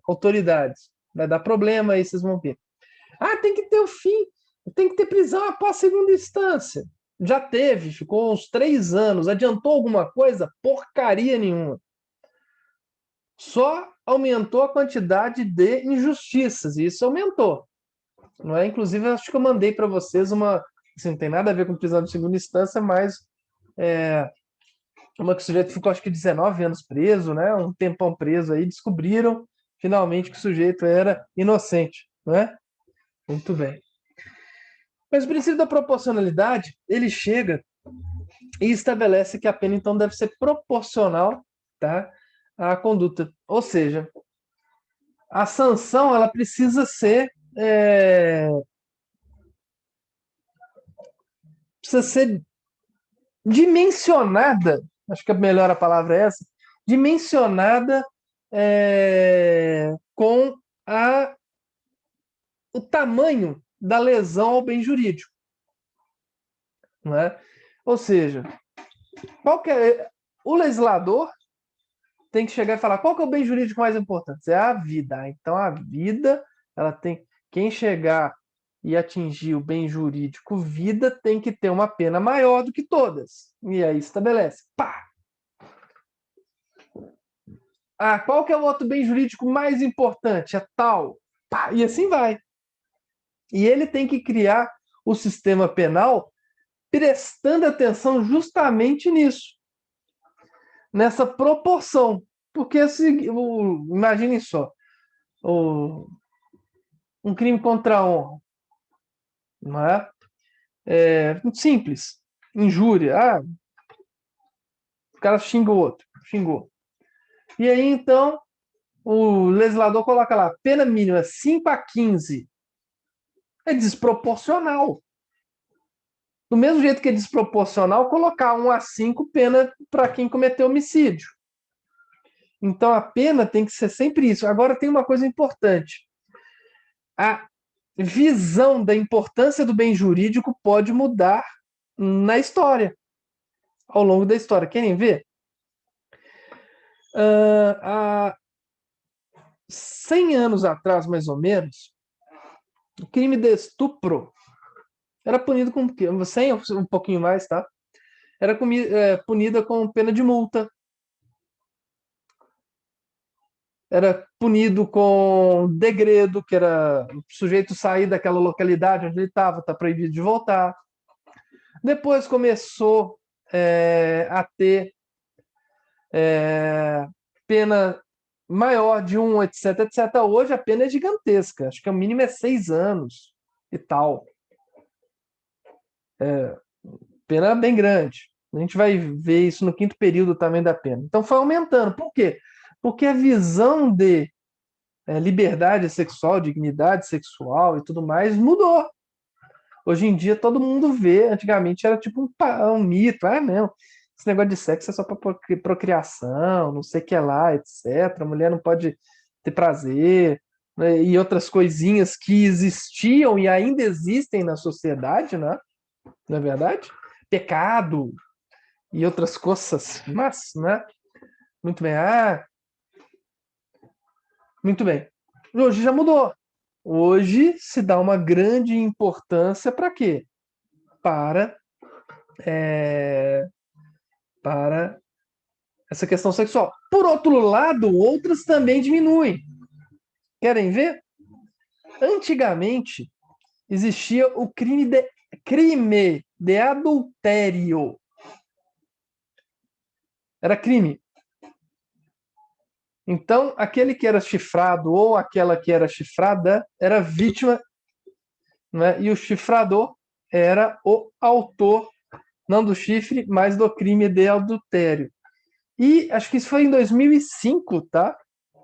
Speaker 1: autoridades. Vai dar problema aí, vocês vão ver. Tem que ter o fim, tem que ter prisão após segunda instância. Já teve, ficou uns 3 anos. Adiantou alguma coisa? Porcaria nenhuma. Só aumentou a quantidade de injustiças, e isso aumentou. Não é? Inclusive, acho que eu mandei para vocês uma. Assim, não tem nada a ver com prisão de segunda instância, mas uma que o sujeito ficou, acho que 19 anos preso, né? Um tempão preso aí, descobriram finalmente que o sujeito era inocente, não é? Muito bem. Mas o princípio da proporcionalidade, ele chega e estabelece que a pena, então, deve ser proporcional, tá, à conduta. Ou seja, a sanção ela precisa ser dimensionada, acho que a melhor palavra é essa, dimensionada com o tamanho da lesão ao bem jurídico. Não é? Ou seja, o legislador tem que chegar e falar qual que é o bem jurídico mais importante? É a vida. Então, a vida, ela tem. Quem chegar e atingir o bem jurídico vida tem que ter uma pena maior do que todas. E aí estabelece. Pá! Qual que é o outro bem jurídico mais importante? É tal. Pá! E assim vai. E ele tem que criar o sistema penal prestando atenção justamente nisso. Nessa proporção. Porque, imaginem só, um crime contra a honra. Não é? Simples. Injúria. O cara xinga o outro. Xingou. E aí, então, o legislador coloca lá, pena mínima 5 a 15. É desproporcional. Do mesmo jeito que é desproporcional colocar 1 a 5 pena para quem cometeu homicídio. Então, a pena tem que ser sempre isso. Agora, tem uma coisa importante. A visão da importância do bem jurídico pode mudar na história, ao longo da história. Querem ver? Há 100 anos atrás, mais ou menos, o crime de estupro era punido com 100 ou um pouquinho mais, tá? Era punida com pena de multa. Era punido com degredo, que era o sujeito sair daquela localidade onde ele estava, está proibido de voltar. Depois começou a ter pena maior de etc, etc. Hoje a pena é gigantesca. Acho que o mínimo é 6 anos e tal. Pena bem grande. A gente vai ver isso no 5º período também da pena. Então foi aumentando. Por quê? Porque a visão de liberdade sexual, dignidade sexual e tudo mais mudou. Hoje em dia todo mundo vê. Antigamente era tipo um mito. Não. Esse negócio de sexo é só para procriação, não sei o que lá, etc. A mulher não pode ter prazer, né? E outras coisinhas que existiam e ainda existem na sociedade, né? Não é verdade? Pecado e outras coisas, mas, né? Muito bem. Muito bem. Hoje já mudou. Hoje se dá uma grande importância para quê? Para para essa questão sexual. Por outro lado, outras também diminuem. Querem ver? Antigamente existia o crime de adultério. Era crime. Então, aquele que era chifrado ou aquela que era chifrada era vítima, né? E o chifrador era o autor, não do chifre, mas do crime de adultério. E acho que isso foi em 2005, tá?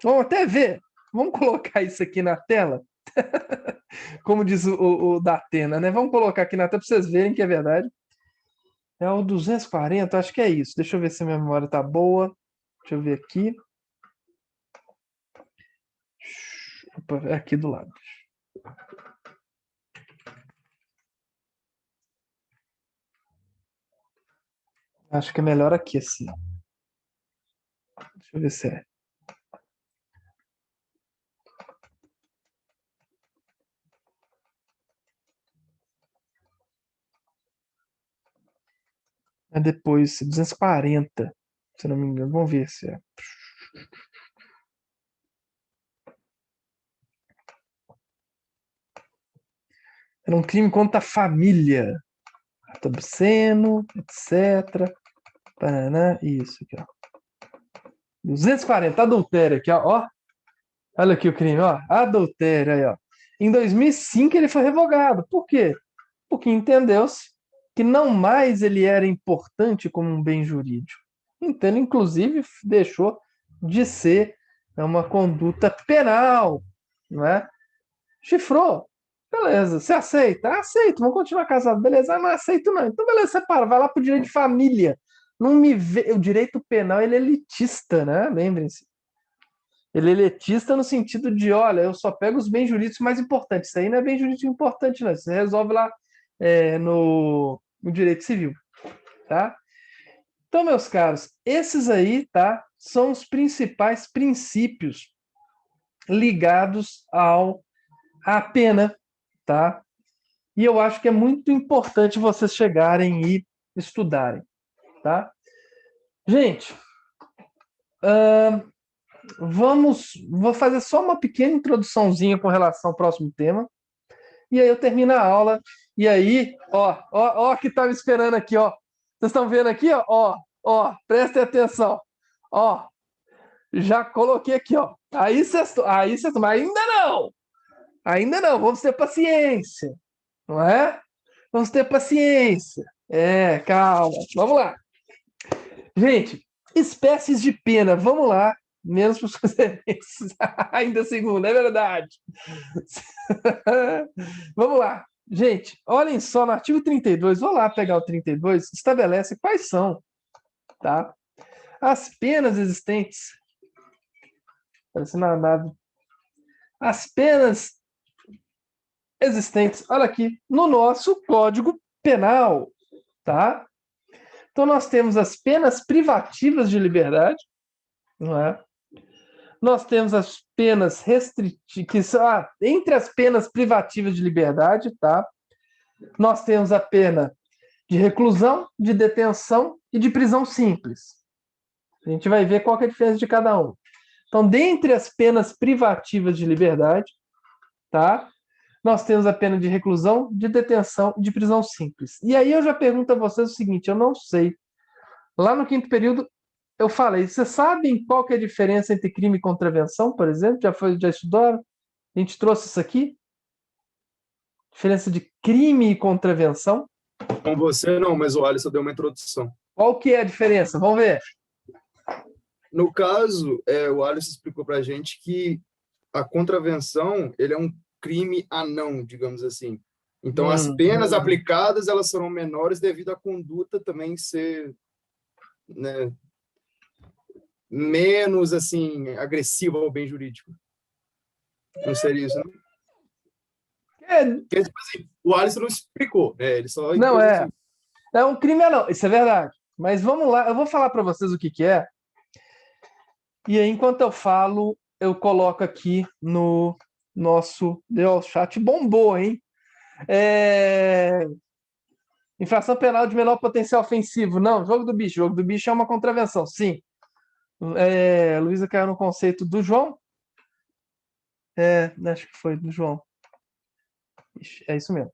Speaker 1: Vamos até ver. Vamos colocar isso aqui na tela. Como diz o Datena, né? Vamos colocar aqui na tela para vocês verem que é verdade. É o 240, acho que é isso. Deixa eu ver se a minha memória tá boa. Deixa eu ver aqui. Opa, é aqui do lado. Acho que é melhor aqui, assim. Deixa eu ver se é. É depois, 240, se não me engano. Vamos ver se é. Era um crime contra a família. Ato obsceno, etc. Paraná, isso aqui, ó. 240, adultério aqui, ó. Olha aqui o crime, ó. Adultério aí, ó. Em 2005 ele foi revogado. Por quê? Porque entendeu-se que não mais ele era importante como um bem jurídico. Então, ele, inclusive, deixou de ser uma conduta penal, não é? Chifrou. Beleza, você aceita? Aceito, vamos continuar casados. Beleza, não aceito não. Então, beleza, separa, vai lá pro direito de família. Não me vê... O direito penal, ele é elitista, né? Lembrem-se. Ele é elitista no sentido de, olha, eu só pego os bens jurídicos mais importantes. Isso aí não é bem jurídico importante, não. Você resolve lá no direito civil, tá? Então, meus caros, esses aí, tá, são os principais princípios ligados à pena, tá? E eu acho que é muito importante vocês chegarem e estudarem, tá? Gente, vou fazer só uma pequena introduçãozinha com relação ao próximo tema, e aí eu termino a aula, e aí, ó que estava esperando aqui, ó. Vocês estão vendo aqui, ó, prestem atenção, ó, já coloquei aqui, ó. Aí sextou, mas ainda não, vamos ter paciência, não é? Vamos ter paciência, calma, vamos lá. Gente, espécies de pena, vamos lá, menos para os ainda segundo, é verdade. Vamos lá. Gente, olhem só, no artigo 32, vou lá pegar o 32, estabelece quais são, tá? As penas existentes. Parece na nave. As penas existentes, olha aqui, no nosso Código Penal, tá? Então nós temos as penas privativas de liberdade, não é? Nós temos as penas restritivas, que são entre as penas privativas de liberdade, tá? nós temos a pena de reclusão, de detenção e de prisão simples. A gente vai ver qual que é a diferença de cada um. Então, dentre as penas privativas de liberdade, tá? Nós temos a pena de reclusão, de detenção e de prisão simples. E aí eu já pergunto a vocês o seguinte, eu não sei. Lá no quinto período, eu falei, vocês sabem qual que é a diferença entre crime e contravenção, por exemplo? Já estudaram? A gente trouxe isso aqui? Diferença de crime e contravenção?
Speaker 3: Com você, não, mas o Alisson deu uma introdução.
Speaker 1: Qual que é a diferença? Vamos ver.
Speaker 3: No caso, o Alisson explicou para a gente que a contravenção ele é um crime anão, digamos assim. Então, as penas aplicadas elas serão menores devido à conduta também ser, né, menos assim agressiva ao bem jurídico. Não seria isso, não? Porque, tipo assim, o Alisson não explicou, né? Ele só
Speaker 1: não é. É um crime anão, isso é verdade. Mas vamos lá, eu vou falar para vocês o que que é. E aí, enquanto eu falo, eu coloco aqui no nosso... O chat bombou, hein? Infração penal de menor potencial ofensivo. Não, jogo do bicho. Jogo do bicho é uma contravenção, sim. Luísa caiu no conceito do João. Acho que foi do João. Ixi, é isso mesmo.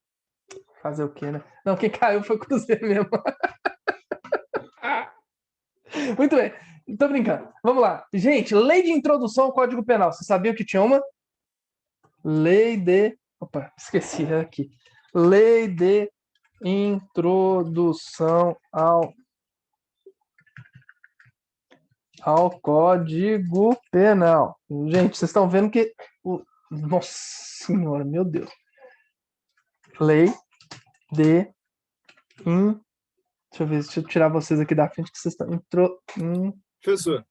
Speaker 1: Fazer o quê, né? Não, quem caiu foi o Cruzeiro mesmo. Muito bem. Tô brincando. Vamos lá. Gente, lei de introdução ao Código Penal. Você sabia que tinha uma? Lei de... Opa, esqueci aqui. Lei de introdução ao Código Penal. Gente, vocês estão vendo que... Nossa Senhora, meu Deus. Lei de... Deixa eu tirar vocês aqui da frente que vocês estão...
Speaker 3: Professor.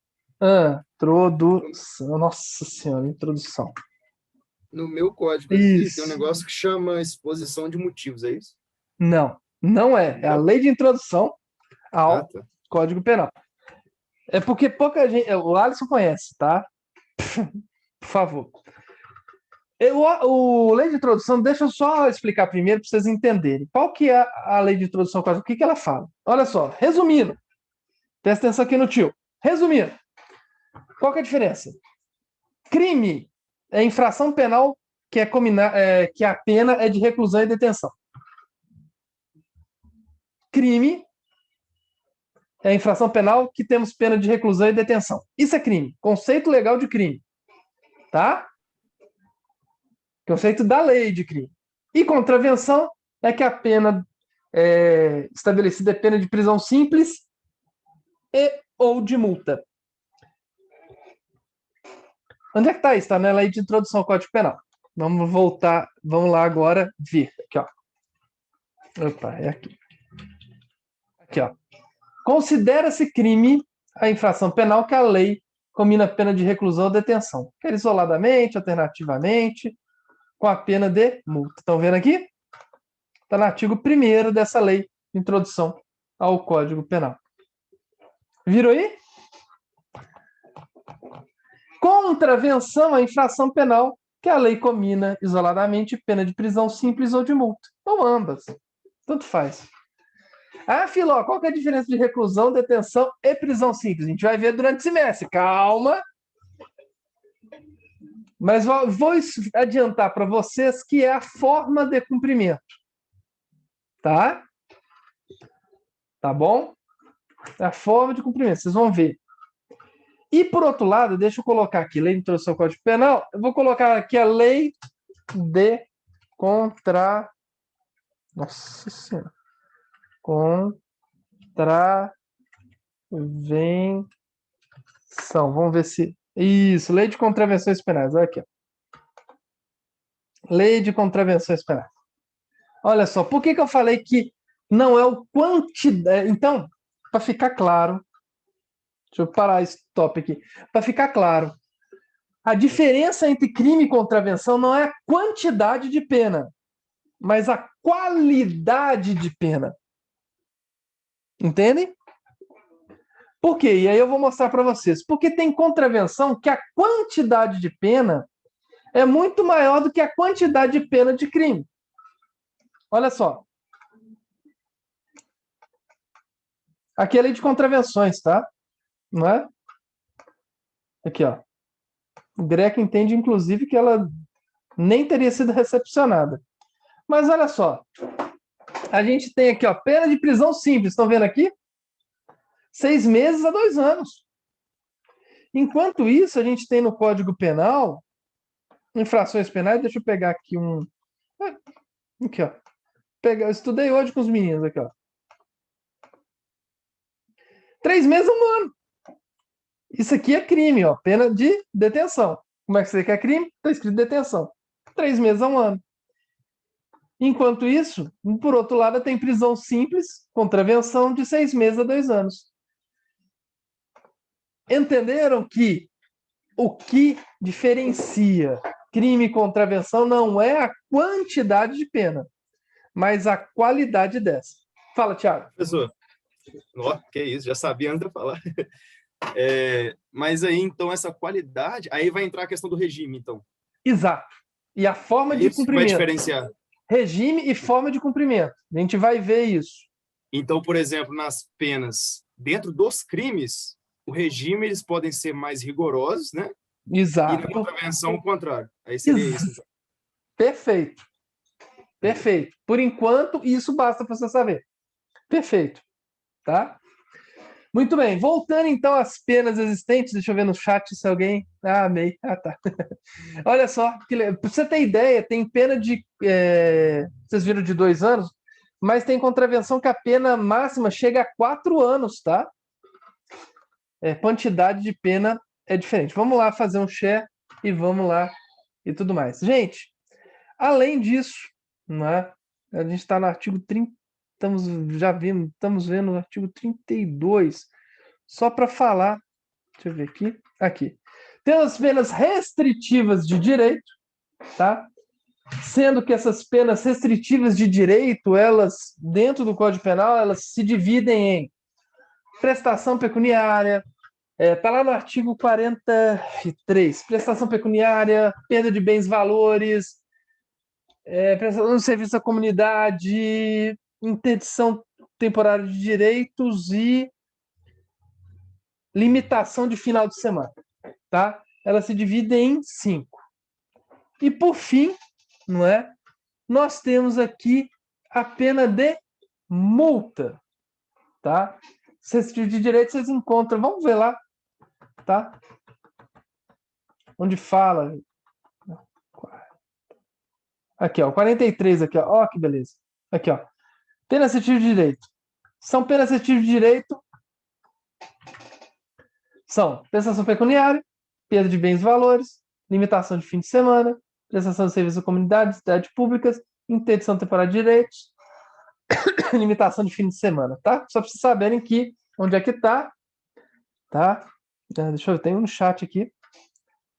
Speaker 1: Introdução. Nossa Senhora, introdução.
Speaker 3: No meu código aqui, tem um negócio que chama exposição de motivos, é isso?
Speaker 1: Não, não é. É a lei de introdução ao Código Penal. É porque pouca gente... O Alisson conhece, tá? Por favor. O lei de introdução, deixa eu só explicar primeiro para vocês entenderem. Qual que é a lei de introdução ao Código? O que que ela fala? Olha só, resumindo. Presta atenção aqui no tio. Resumindo. Qual que é a diferença? Crime é infração penal que a pena é de reclusão e detenção. Crime é infração penal que temos pena de reclusão e detenção. Isso é crime. Conceito legal de crime. Tá? Conceito da lei de crime. E contravenção é que a pena estabelecida é pena de prisão simples ou de multa. Onde é que está isso? Está na lei de introdução ao Código Penal. Vamos voltar, vamos lá agora ver. Aqui, ó. Opa, é aqui. Aqui, ó. Considera-se crime a infração penal que a lei combina a pena de reclusão ou detenção, quer isoladamente, alternativamente, com a pena de multa. Estão vendo aqui? Está no artigo 1º dessa lei de introdução ao Código Penal. Viram aí? Contravenção à infração penal que a lei combina isoladamente pena de prisão simples ou de multa. Ou ambas. Tanto faz. Filó, qual que é a diferença de reclusão, detenção e prisão simples? A gente vai ver durante o semestre. Calma. Mas vou adiantar para vocês que é a forma de cumprimento. Tá? Tá bom? É a forma de cumprimento. Vocês vão ver. E, por outro lado, deixa eu colocar aqui, lei de introdução ao Código Penal, eu vou colocar aqui a lei de Nossa Senhora. Contravenção. Vamos ver se... Isso, lei de contravenções penais. Olha aqui. Ó. Lei de contravenções penais. Olha só, por que eu falei que não é o quantidade... Então, para ficar claro... Deixa eu parar esse top aqui. Para ficar claro, a diferença entre crime e contravenção não é a quantidade de pena, mas a qualidade de pena. Entendem? Por quê? E aí eu vou mostrar para vocês. Porque tem contravenção que a quantidade de pena é muito maior do que a quantidade de pena de crime. Olha só. Aqui é a lei de contravenções, tá? Não é? Aqui, ó. O Greco entende, inclusive, que ela nem teria sido recepcionada. Mas olha só. A gente tem aqui, ó, pena de prisão simples. Estão vendo aqui? 6 meses a 2 anos. Enquanto isso, a gente tem no Código Penal, infrações penais, deixa eu pegar aqui um... Aqui, ó. Eu estudei hoje com os meninos aqui, ó. 3 meses a 1 ano. Isso aqui é crime, ó. Pena de detenção. Como é que você quer crime? Está escrito detenção. 3 meses a 1 ano. Enquanto isso, por outro lado, tem prisão simples, contravenção de 6 meses a 2 anos. Entenderam que o que diferencia crime e contravenção não é a quantidade de pena, mas a qualidade dessa. Fala, Thiago.
Speaker 3: Professor, que isso, já sabia antes de eu falar. Mas aí, então, essa qualidade, aí vai entrar a questão do regime, então.
Speaker 1: Exato. E a forma de cumprimento.
Speaker 3: Vai diferenciar.
Speaker 1: Regime e forma de cumprimento. A gente vai ver isso.
Speaker 3: Então, por exemplo, nas penas, dentro dos crimes, o regime, eles podem ser mais rigorosos, né?
Speaker 1: Exato.
Speaker 3: E na contravenção, o contrário. Aí seria isso. Então.
Speaker 1: Perfeito. Perfeito. Por enquanto, isso basta para você saber. Perfeito. Tá? Muito bem. Voltando, então, às penas existentes. Deixa eu ver no chat se alguém... amei. Tá. Olha só. Para você ter ideia, tem pena de... Vocês viram de 2 anos? Mas tem contravenção que a pena máxima chega a 4 anos, tá? Quantidade de pena é diferente. Vamos lá fazer um share e vamos lá e tudo mais. Gente, além disso, né, a gente está no artigo 30, estamos vendo o artigo 32, só para falar, deixa eu ver aqui. Temos penas restritivas de direito, tá? Sendo que essas penas restritivas de direito, elas, dentro do Código Penal, elas se dividem em prestação pecuniária, está lá no artigo 43, prestação pecuniária, perda de bens valores, prestação de serviço à comunidade, interdição temporária de direitos e limitação de final de semana, tá? Elas se dividem em 5. E por fim, não é? Nós temos aqui a pena de multa, tá? Restritivo de direito vocês encontram, vamos ver lá, tá? Onde fala. Aqui, ó, 43 aqui, ó. Ó, que beleza. Aqui, ó. Pena restritiva de direito. São penas restritivas de direito. São prestação pecuniária, perda de bens e valores, limitação de fim de semana, prestação de serviços à comunidade, cidades públicas, interdição temporária de direitos, limitação de fim de semana, tá? Só para vocês saberem que onde é que tá, tá? Deixa eu ver, tem um chat aqui.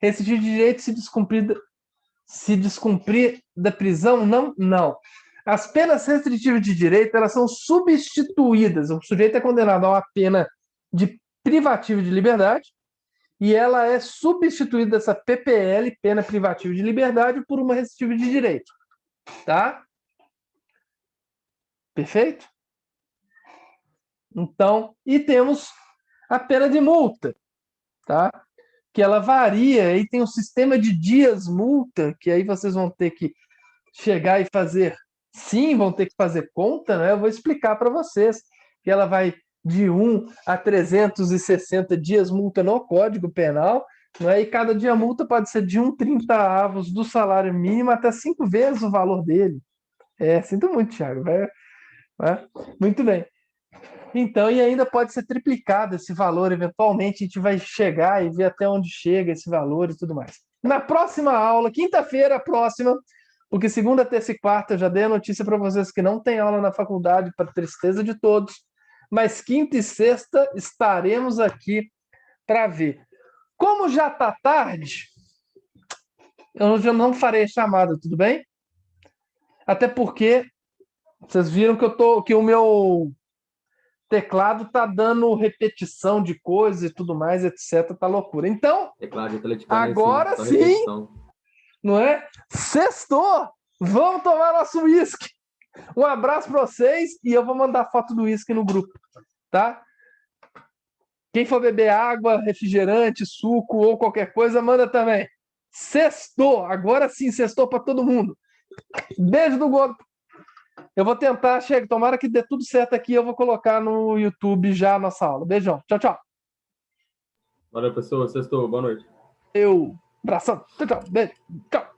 Speaker 1: Restritivo de direito se descumprir da prisão, não. As penas restritivas de direito, elas são substituídas. O sujeito é condenado a uma pena de privativa de liberdade e ela é substituída, essa PPL, pena privativa de liberdade, por uma restritiva de direito. Tá? Perfeito? Então, e temos a pena de multa, tá? Que ela varia, e tem um sistema de dias multa, que aí vocês vão ter que chegar e fazer, sim, vão ter que fazer conta, né? Eu vou explicar para vocês que ela vai de 1 a 360 dias multa no Código Penal, né? E cada dia multa pode ser de 1/30 do salário mínimo até 5 vezes o valor dele. Sinto muito, Thiago. Muito bem. Então, e ainda pode ser triplicado esse valor, eventualmente a gente vai chegar e ver até onde chega esse valor e tudo mais. Na próxima aula, quinta-feira próxima, porque segunda, terça e quarta eu já dei a notícia para vocês que não tem aula na faculdade, para tristeza de todos, mas quinta e sexta estaremos aqui para ver. Como já está tarde, eu já não farei chamada, tudo bem? Até porque vocês viram que o meu teclado tá dando repetição de coisas e tudo mais, etc. Tá loucura. Então, agora sim, não é? Sextou! Vamos tomar nosso uísque! Um abraço para vocês e eu vou mandar foto do uísque no grupo, tá? Quem for beber água, refrigerante, suco ou qualquer coisa, manda também. Sextou! Agora sim, sextou para todo mundo. Beijo do Gordo. Eu vou tentar, tomara que dê tudo certo aqui, eu vou colocar no YouTube já a nossa aula. Beijão. Tchau, tchau.
Speaker 2: Valeu, pessoal. Sextou. Boa noite.
Speaker 1: Abração. Tchau, tchau. Beijo. Tchau.